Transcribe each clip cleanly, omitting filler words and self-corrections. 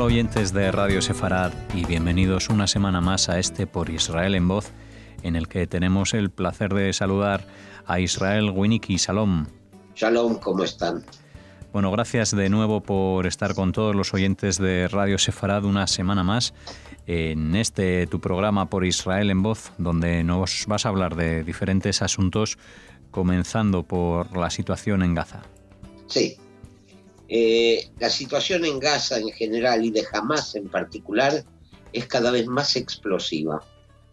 Hola oyentes de Radio Sefarad y bienvenidos una semana más a este Por Israel en Voz, en el que tenemos el placer de saludar a Israel Winicky. Shalom. Shalom, ¿cómo están? Bueno, gracias de nuevo por estar con todos los oyentes de Radio Sefarad una semana más en este tu programa Por Israel en Voz, donde nos vas a hablar de diferentes asuntos, comenzando por la situación en Gaza. Sí. La situación en Gaza en general y de Hamás en particular es cada vez más explosiva.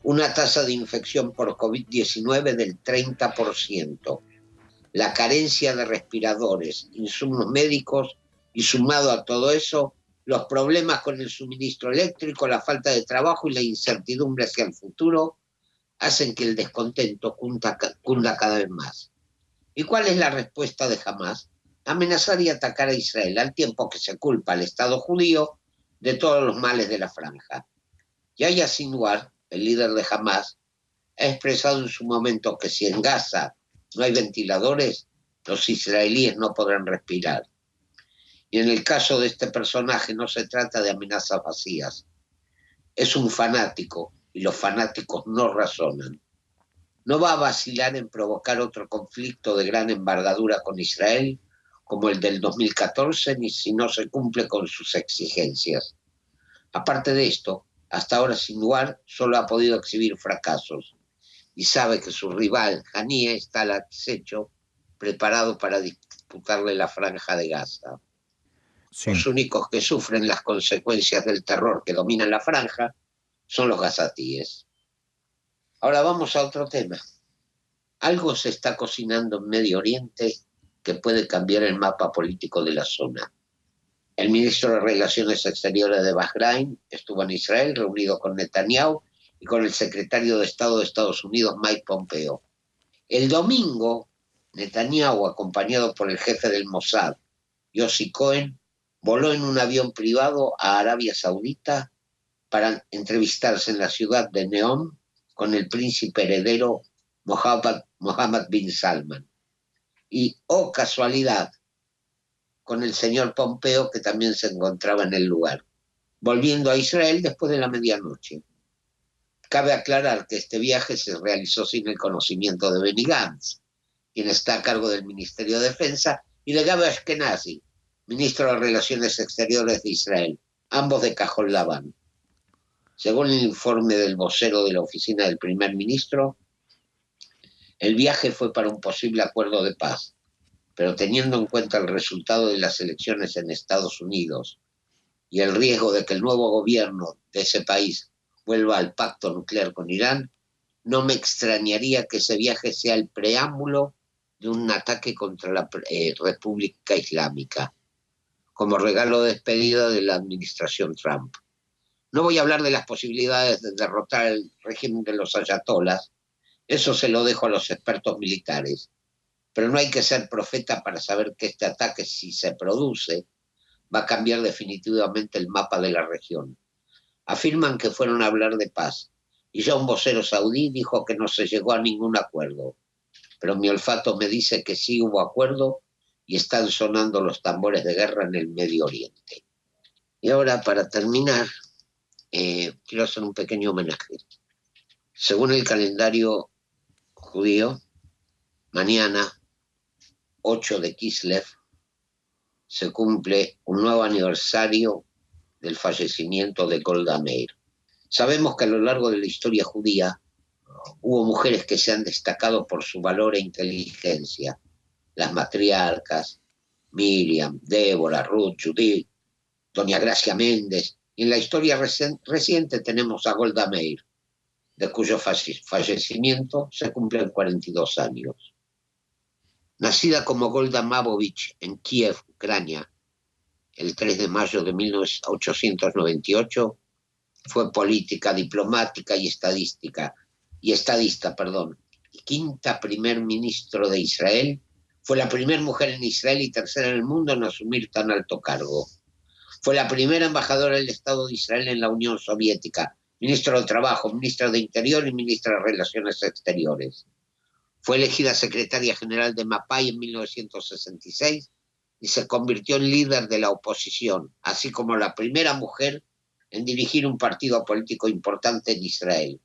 Una tasa de infección por COVID-19 del 30%. La carencia de respiradores, insumos médicos y sumado a todo eso, los problemas con el suministro eléctrico, la falta de trabajo y la incertidumbre hacia el futuro hacen que el descontento cunda cada vez más. ¿Y cuál es la respuesta de Hamás? Amenazar y atacar a Israel, al tiempo que se culpa al Estado judío de todos los males de la franja. Yahya Sinwar, el líder de Hamás, ha expresado en su momento que si en Gaza no hay ventiladores, los israelíes no podrán respirar. Y en el caso de este personaje no se trata de amenazas vacías. Es un fanático y los fanáticos no razonan. No va a vacilar en provocar otro conflicto de gran envergadura con Israel como el del 2014, ni si no se cumple con sus exigencias. Aparte de esto, hasta ahora Sinwar solo ha podido exhibir fracasos y sabe que su rival, Haniyeh, está al acecho, preparado para disputarle la franja de Gaza. Sí. Los únicos que sufren las consecuencias del terror que domina la franja son los gazatíes. Ahora vamos a otro tema. Algo se está cocinando en Medio Oriente que puede cambiar el mapa político de la zona. El ministro de Relaciones Exteriores de Bahrein estuvo en Israel reunido con Netanyahu y con el secretario de Estado de Estados Unidos, Mike Pompeo. El domingo, Netanyahu, acompañado por el jefe del Mossad, Yossi Cohen, voló en un avión privado a Arabia Saudita para entrevistarse en la ciudad de Neom con el príncipe heredero Mohammed bin Salman. Y, oh casualidad, con el señor Pompeo, que también se encontraba en el lugar, volviendo a Israel después de la medianoche. Cabe aclarar que este viaje se realizó sin el conocimiento de Benny Gantz, quien está a cargo del Ministerio de Defensa, y de Gabi Ashkenazi, ministro de Relaciones Exteriores de Israel, ambos de Cajol Labán. Según el informe del vocero de la oficina del primer ministro, el viaje fue para un posible acuerdo de paz, pero teniendo en cuenta el resultado de las elecciones en Estados Unidos y el riesgo de que el nuevo gobierno de ese país vuelva al pacto nuclear con Irán, no me extrañaría que ese viaje sea el preámbulo de un ataque contra la República Islámica, como regalo de despedida de la administración Trump. No voy a hablar de las posibilidades de derrotar el régimen de los ayatolás, eso se lo dejo a los expertos militares, pero no hay que ser profeta para saber que este ataque, si se produce, va a cambiar definitivamente el mapa de la región. Afirman que fueron a hablar de paz, y ya un vocero saudí dijo que no se llegó a ningún acuerdo, pero mi olfato me dice que sí hubo acuerdo y están sonando los tambores de guerra en el Medio Oriente. Y ahora, para terminar, quiero hacer un pequeño homenaje. Según el calendario judío, mañana, 8 de Kislev, se cumple un nuevo aniversario del fallecimiento de Golda Meir. Sabemos que a lo largo de la historia judía hubo mujeres que se han destacado por su valor e inteligencia. Las matriarcas, Miriam, Débora, Ruth, Judith, doña Gracia Méndez. Y en la historia reciente tenemos a Golda Meir, de cuyo fallecimiento se cumplen 42 años. Nacida como Golda Mavovich en Kiev, Ucrania, el 3 de mayo de 1898, fue política, diplomática y estadista, quinta primer ministro de Israel, fue la primera mujer en Israel y tercera en el mundo en asumir tan alto cargo. Fue la primera embajadora del Estado de Israel en la Unión Soviética, ministro de Trabajo, ministro de Interior y ministra de Relaciones Exteriores. Fue elegida secretaria general de Mapai en 1966 y se convirtió en líder de la oposición, así como la primera mujer en dirigir un partido político importante en Israel.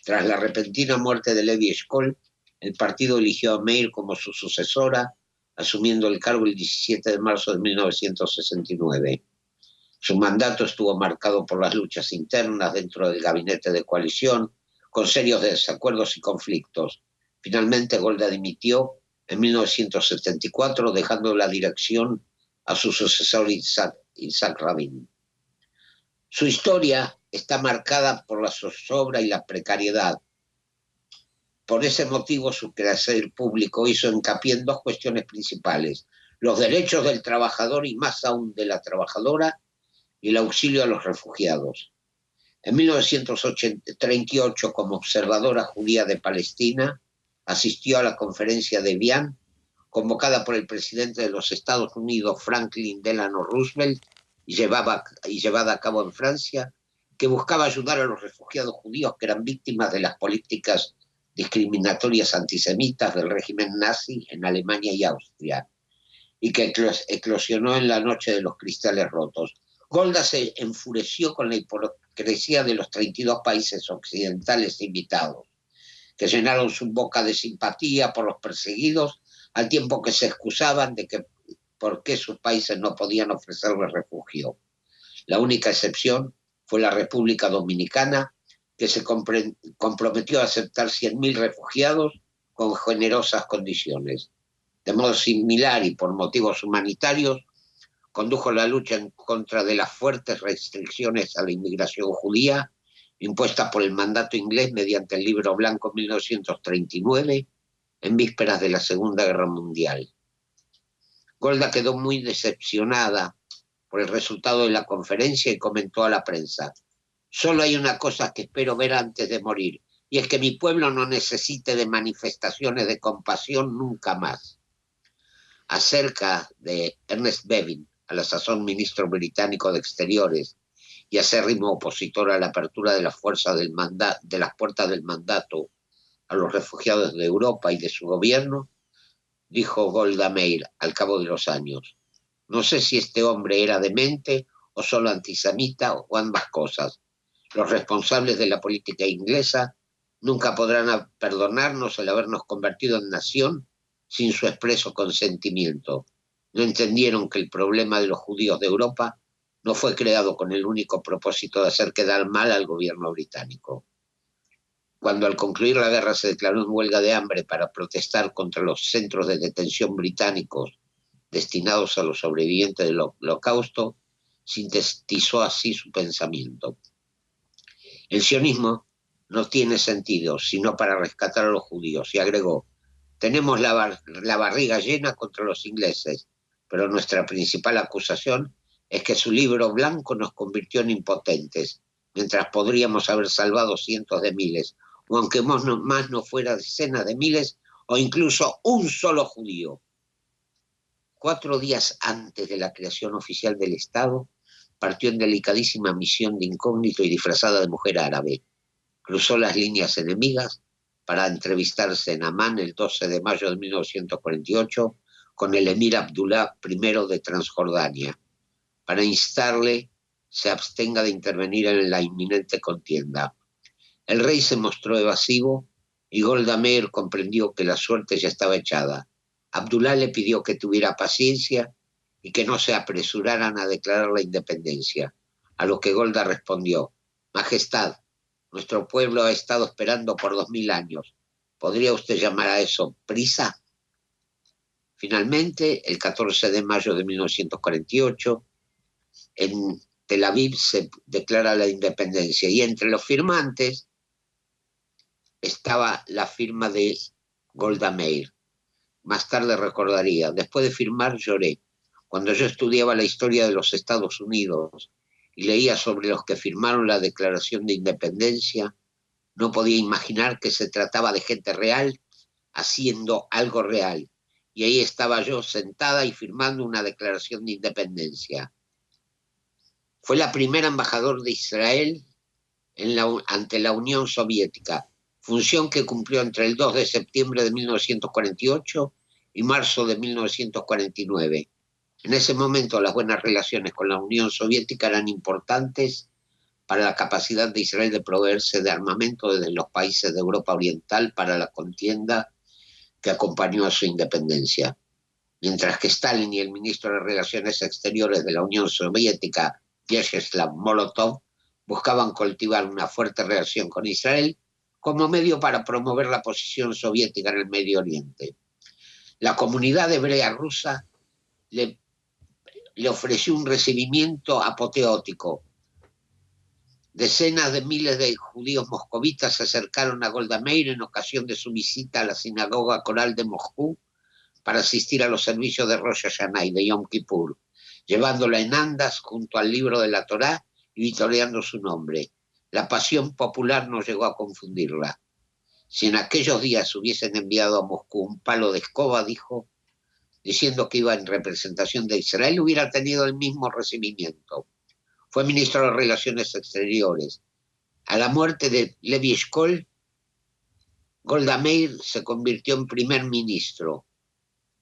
Tras la repentina muerte de Levi Eshkol, el partido eligió a Meir como su sucesora, asumiendo el cargo el 17 de marzo de 1969. Su mandato estuvo marcado por las luchas internas dentro del gabinete de coalición, con serios desacuerdos y conflictos. Finalmente, Golda dimitió en 1974, dejando la dirección a su sucesor Isaac Rabin. Su historia está marcada por la zozobra y la precariedad. Por ese motivo, su quehacer público hizo hincapié en dos cuestiones principales: los derechos del trabajador y más aún de la trabajadora, y el auxilio a los refugiados. En 1938, como observadora judía de Palestina, asistió a la conferencia de Evian, convocada por el presidente de los Estados Unidos, Franklin Delano Roosevelt, y llevada a cabo en Francia, que buscaba ayudar a los refugiados judíos que eran víctimas de las políticas discriminatorias antisemitas del régimen nazi en Alemania y Austria, y que eclosionó en la noche de los cristales rotos. Golda se enfureció con la hipocresía de los 32 países occidentales invitados, que llenaron su boca de simpatía por los perseguidos, al tiempo que se excusaban de que por qué sus países no podían ofrecerles refugio. La única excepción fue la República Dominicana, que se comprometió a aceptar 100.000 refugiados con generosas condiciones. De modo similar y por motivos humanitarios, condujo la lucha en contra de las fuertes restricciones a la inmigración judía impuestas por el mandato inglés mediante el Libro Blanco 1939, en vísperas de la Segunda Guerra Mundial. Golda quedó muy decepcionada por el resultado de la conferencia y comentó a la prensa: «Solo hay una cosa que espero ver antes de morir, y es que mi pueblo no necesite de manifestaciones de compasión nunca más». Acerca de Ernest Bevin, a la sazón ministro británico de Exteriores y acérrimo opositor a la apertura de las puertas del mandato a los refugiados de Europa y de su gobierno, dijo Golda Meir al cabo de los años: «No sé si este hombre era demente o solo antisemita o ambas cosas. Los responsables de la política inglesa nunca podrán perdonarnos el habernos convertido en nación sin su expreso consentimiento. No entendieron que el problema de los judíos de Europa no fue creado con el único propósito de hacer quedar mal al gobierno británico». Cuando al concluir la guerra se declaró en huelga de hambre para protestar contra los centros de detención británicos destinados a los sobrevivientes del Holocausto, sintetizó así su pensamiento: «El sionismo no tiene sentido sino para rescatar a los judíos», y agregó: «Tenemos la barriga llena contra los ingleses, pero nuestra principal acusación es que su libro blanco nos convirtió en impotentes, mientras podríamos haber salvado cientos de miles, o aunque más no fuera decenas de miles, o incluso un solo judío». 4 días antes de la creación oficial del Estado, partió en delicadísima misión de incógnito y disfrazada de mujer árabe. Cruzó las líneas enemigas para entrevistarse en Amán el 12 de mayo de 1948 con el emir Abdullah I de Transjordania, para instarle se abstenga de intervenir en la inminente contienda. El rey se mostró evasivo y Golda Meir comprendió que la suerte ya estaba echada. Abdullah le pidió que tuviera paciencia y que no se apresuraran a declarar la independencia, a lo que Golda respondió: «Majestad, nuestro pueblo ha estado esperando por 2000 años. ¿Podría usted llamar a eso prisa?». Finalmente, el 14 de mayo de 1948, en Tel Aviv se declara la independencia, y entre los firmantes estaba la firma de Golda Meir. Más tarde recordaría: «Después de firmar lloré. Cuando yo estudiaba la historia de los Estados Unidos y leía sobre los que firmaron la Declaración de Independencia, no podía imaginar que se trataba de gente real haciendo algo real. Y ahí estaba yo sentada y firmando una Declaración de Independencia». Fue la primera embajador de Israel ante la Unión Soviética, función que cumplió entre el 2 de septiembre de 1948 y marzo de 1949. En ese momento las buenas relaciones con la Unión Soviética eran importantes para la capacidad de Israel de proveerse de armamento desde los países de Europa Oriental para la contienda que acompañó a su independencia. Mientras que Stalin y el ministro de Relaciones Exteriores de la Unión Soviética, Vyacheslav Molotov, buscaban cultivar una fuerte relación con Israel como medio para promover la posición soviética en el Medio Oriente. La comunidad hebrea rusa le ofreció un recibimiento apoteótico. Decenas de miles de judíos moscovitas se acercaron a Golda Meir en ocasión de su visita a la sinagoga coral de Moscú para asistir a los servicios de Rosh Hashanah y de Yom Kippur, llevándola en andas junto al libro de la Torá y vitoreando su nombre. La pasión popular no llegó a confundirla. Si en aquellos días hubiesen enviado a Moscú un palo de escoba, dijo, diciendo que iba en representación de Israel, hubiera tenido el mismo recibimiento. Fue ministro de Relaciones Exteriores. A la muerte de Levi Eshkol, Golda Meir se convirtió en primer ministro.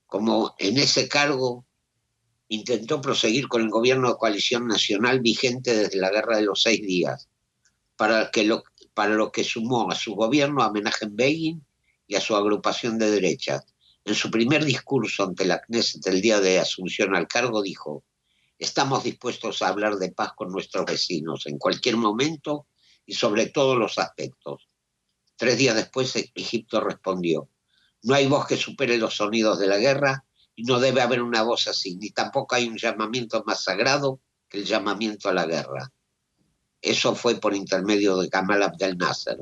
Como en ese cargo, intentó proseguir con el gobierno de coalición nacional vigente desde la Guerra de los 6 días, para lo que sumó a su gobierno a Menachem Begin y a su agrupación de derecha. En su primer discurso ante la Knesset el día de asunción al cargo dijo: estamos dispuestos a hablar de paz con nuestros vecinos en cualquier momento y sobre todos los aspectos. 3 días después Egipto respondió: no hay voz que supere los sonidos de la guerra y no debe haber una voz así, ni tampoco hay un llamamiento más sagrado que el llamamiento a la guerra. Eso fue por intermedio de Gamal Abdel Nasser.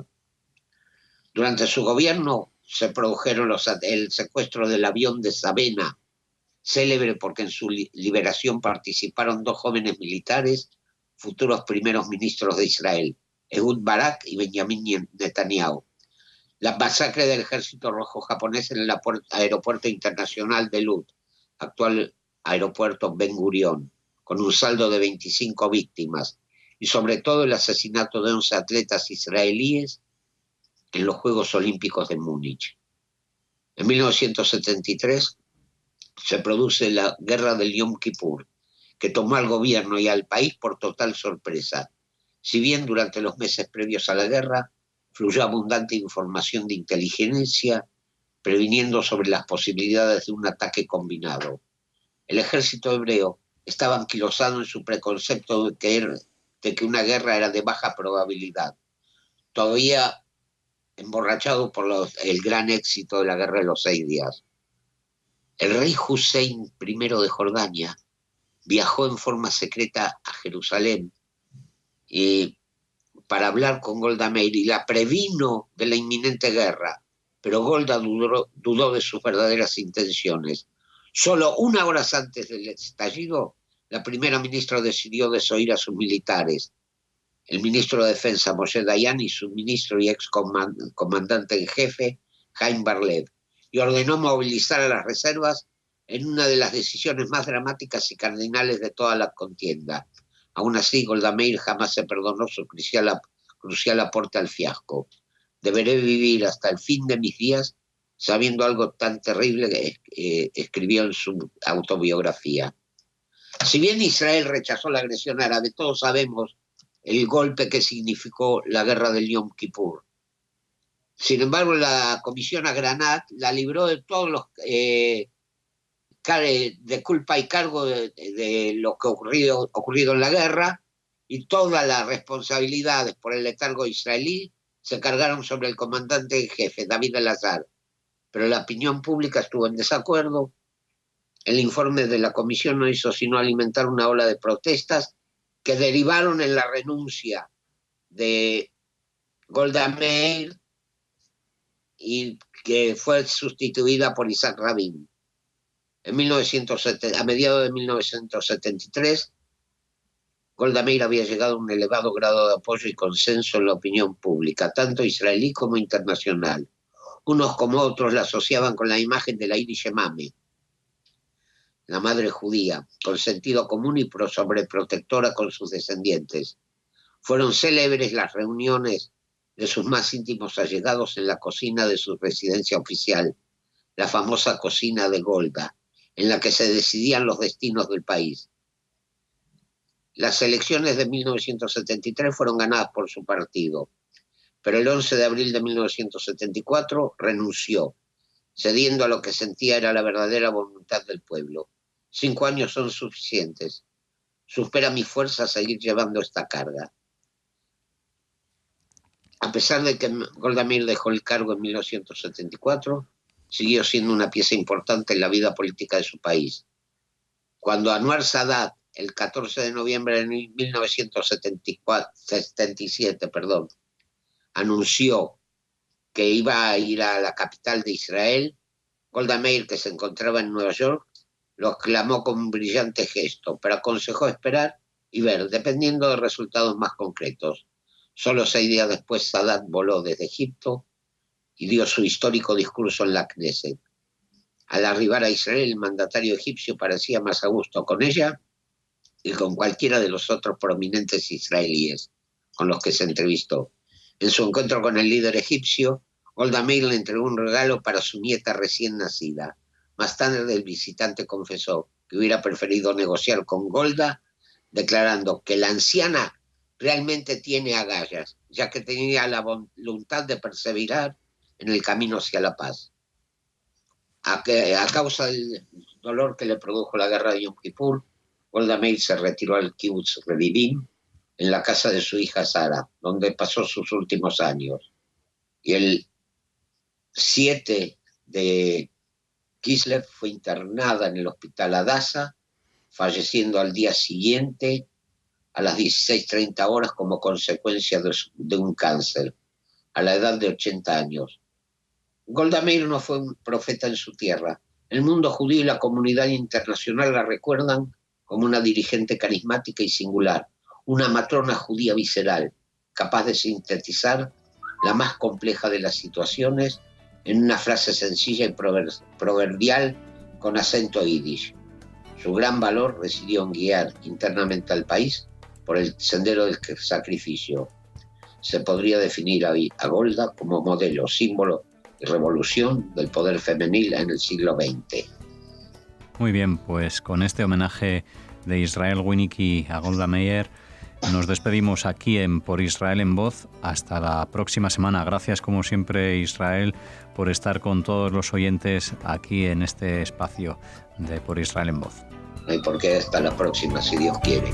Durante su gobierno se produjeron el secuestro del avión de Sabena, célebre porque en su liberación participaron 2 jóvenes militares, futuros primeros ministros de Israel, Ehud Barak y Benjamin Netanyahu. La masacre del Ejército Rojo japonés en el aeropuerto internacional de Lod, actual aeropuerto Ben Gurion, con un saldo de 25 víctimas, y sobre todo el asesinato de 11 atletas israelíes en los Juegos Olímpicos de Múnich. En 1973 se produce la Guerra del Yom Kippur, que tomó al gobierno y al país por total sorpresa. Si bien durante los meses previos a la guerra fluyó abundante información de inteligencia, previniendo sobre las posibilidades de un ataque combinado. El ejército hebreo estaba anquilosado en su preconcepto de que una guerra era de baja probabilidad, todavía emborrachado por el gran éxito de la Guerra de los 6 días. El rey Hussein I de Jordania viajó en forma secreta a Jerusalén para hablar con Golda Meir y la previno de la inminente guerra, pero Golda dudó de sus verdaderas intenciones. Solo 1 hora antes del estallido, la primera ministra decidió desoír a sus militares. El ministro de Defensa, Moshe Dayan, y su ministro y ex comandante en jefe, Haim Bar-Lev, y ordenó movilizar a las reservas en una de las decisiones más dramáticas y cardinales de toda la contienda. Aún así, Golda Meir jamás se perdonó su crucial aporte al fiasco. Deberé vivir hasta el fin de mis días sabiendo algo tan terrible que escribió en su autobiografía. Si bien Israel rechazó la agresión árabe, todos sabemos el golpe que significó la guerra del Yom Kippur. Sin embargo, la Comisión Agranat la libró de todos los de culpa y cargo de lo que ocurrido en la guerra, y todas las responsabilidades por el letargo israelí se cargaron sobre el comandante en jefe, David El-Azhar. Pero la opinión pública estuvo en desacuerdo. El informe de la comisión no hizo sino alimentar una ola de protestas que derivaron en la renuncia de Golda Meir y que fue sustituida por Isaac Rabin. A mediados de 1973, Golda Meir había llegado a un elevado grado de apoyo y consenso en la opinión pública, tanto israelí como internacional. Unos como otros la asociaban con la imagen de la Iris Shemame, la madre judía, con sentido común y sobreprotectora con sus descendientes. Fueron célebres las reuniones de sus más íntimos allegados en la cocina de su residencia oficial, la famosa cocina de Golda, en la que se decidían los destinos del país. Las elecciones de 1973 fueron ganadas por su partido, pero el 11 de abril de 1974 renunció, cediendo a lo que sentía era la verdadera voluntad del pueblo. 5 años son suficientes. Supera mi fuerza a seguir llevando esta carga. A pesar de que Golda Meir dejó el cargo en 1974, siguió siendo una pieza importante en la vida política de su país. Cuando Anwar Sadat, el 14 de noviembre de 1977, anunció que iba a ir a la capital de Israel, Golda Meir, que se encontraba en Nueva York, lo aclamó con un brillante gesto, pero aconsejó esperar y ver, dependiendo de resultados más concretos. Solo 6 días después, Sadat voló desde Egipto y dio su histórico discurso en la Knesset. Al arribar a Israel, el mandatario egipcio parecía más a gusto con ella y con cualquiera de los otros prominentes israelíes con los que se entrevistó. En su encuentro con el líder egipcio, Golda Meir le entregó un regalo para su nieta recién nacida. Más tarde, el visitante confesó que hubiera preferido negociar con Golda, declarando que la anciana realmente tiene agallas, ya que tenía la voluntad de perseverar en el camino hacia la paz. A causa del dolor que le produjo la guerra de Yom Kippur, Golda Meir se retiró al Kibbutz Revivim, en la casa de su hija Sara, donde pasó sus últimos años. Y el 7 de Kislev fue internada en el hospital Hadassah, falleciendo al día siguiente a las 16:30 horas como consecuencia de un cáncer, a la edad de 80 años. Golda Meir no fue un profeta en su tierra. El mundo judío y la comunidad internacional la recuerdan como una dirigente carismática y singular, una matrona judía visceral, capaz de sintetizar la más compleja de las situaciones en una frase sencilla y proverbial con acento yiddish. Su gran valor residió en guiar internamente al país por el sendero del sacrificio. Se podría definir a Golda como modelo, símbolo y revolución del poder femenil en el siglo XX. Muy bien, pues con este homenaje de Israel Winicky a Golda Meir nos despedimos aquí en Por Israel en Voz. Hasta la próxima semana. Gracias como siempre, Israel, por estar con todos los oyentes aquí en este espacio de Por Israel en Voz. No hay por qué, hasta la próxima, si Dios quiere.